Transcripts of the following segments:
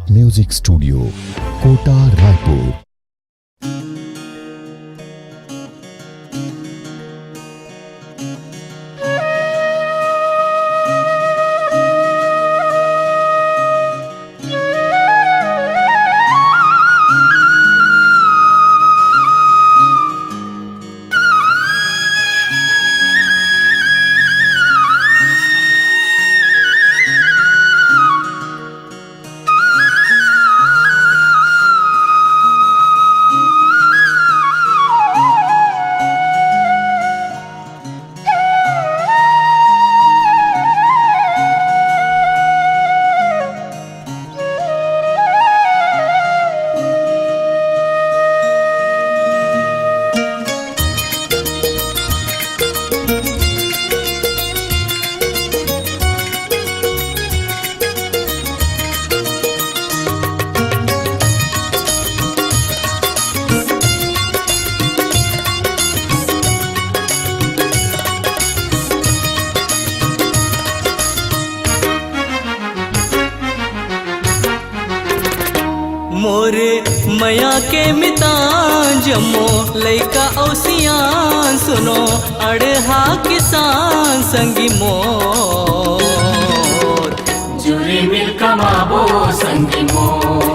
Anurag music studio, Kota, Raipur. मोरे मया के मितां जमो लैका औसियान सुनो अड़हा किसान संगी मोर जुरी मिल कमाबो संगी मोर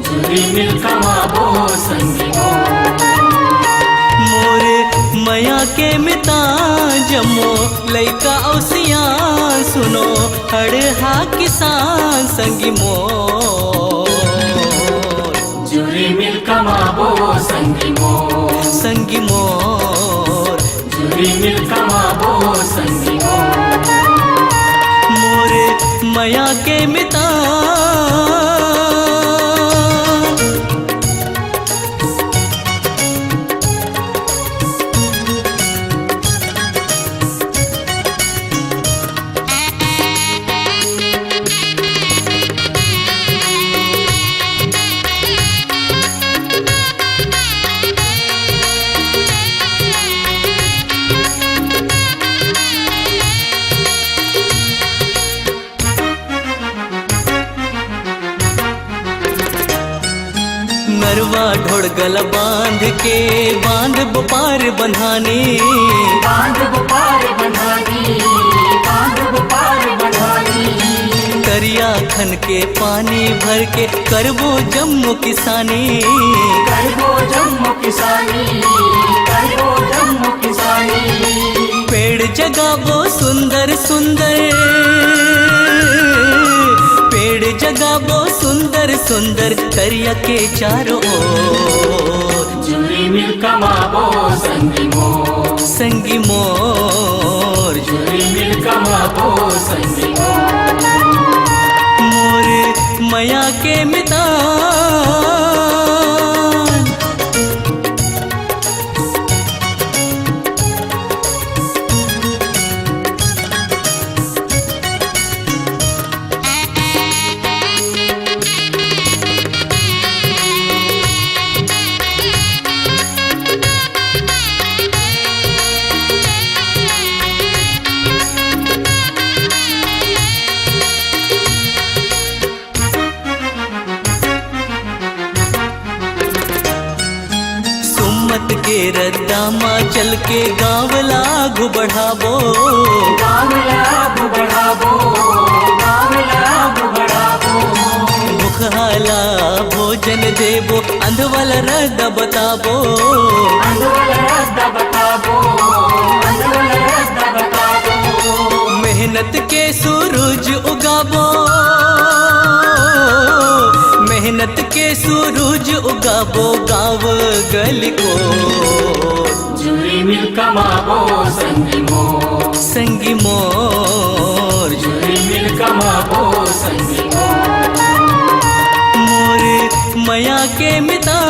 जुरी मिल कमाबो संगी मोरे मया के मितां जमो लैका औसियान सुनो अड़हा किसान संगी मोर जुरी मिल कमाबो संगी मोर जुरी मिल कमाबो संगी मोरे मया के मितां नरवा ढोड़गल बांध के बांध बुपार बंधाने करिया खन के पानी भर के करबो जम्मू किसानी पेड़ जगाबो सुंदर सुंदर पेड़ जगाबो सुंदर सुंदर करिया के चारों ओर जुरी मिल कमाबो संगी मोर जुरी मिल कमाबो संगी मोरे मया के मितां के रद्दा माँ चल के गाँव लागू बढ़ाबो भूखहाला भोजन देबो अंधवल रद्दा बताबो मेहनत के सूरज उगाबो मेहनत के सूरज उगाबो गाँव गली को जुरी मिल कमाबो संगी मोर जुरी मिल कमाबो संगी मोरे मया के मितां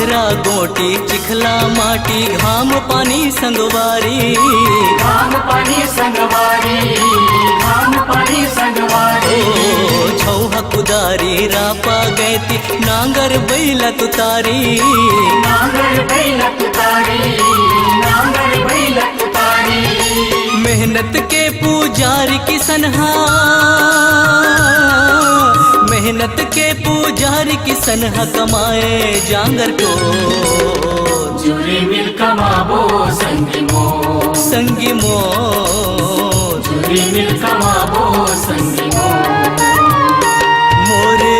हमरा गोटी चिखला माटी घाम पानी संगवारी घाम पानी संगवारी घाम पानी संगवारी छौहा कुदारी रापा गैती नांगर बैला तुतारी नांगर बैला तुतारी नांगर बैला तुतारी मेहनत के पुजारी किसनहा मेहनत के पुजारी किसनहा कमाए जांगर को जुरी मिल कमाबो संगी मोर संगी मोर जुरी मिल कमाबो संगी मोरे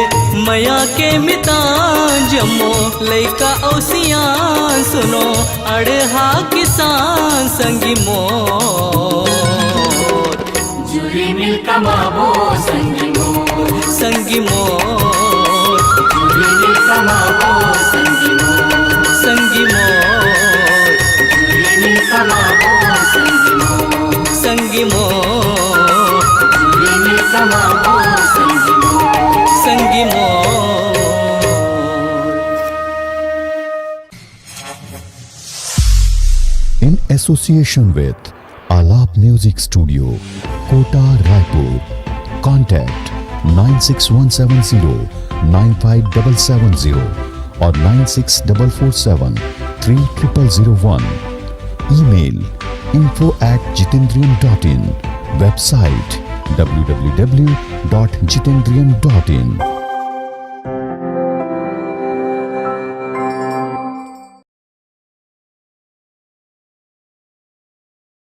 मया के मितान जमो लैका औसियान सुनो अड़हा किसान संगी मोर जुरी मिल कमाबो संगी मोर संगी मोर जुरी मिल कमाबो संगी मोर संगी मोर जुरी मिल कमाबो संगी मोर संगी मोर जुरी मिल कमाबो संगी मोर संगी मोर In association with Alap Music Studio, Kota, Raipur. Contact 96170 or 96447 Email info@jitendrian.in. Website www.jitendrian.in.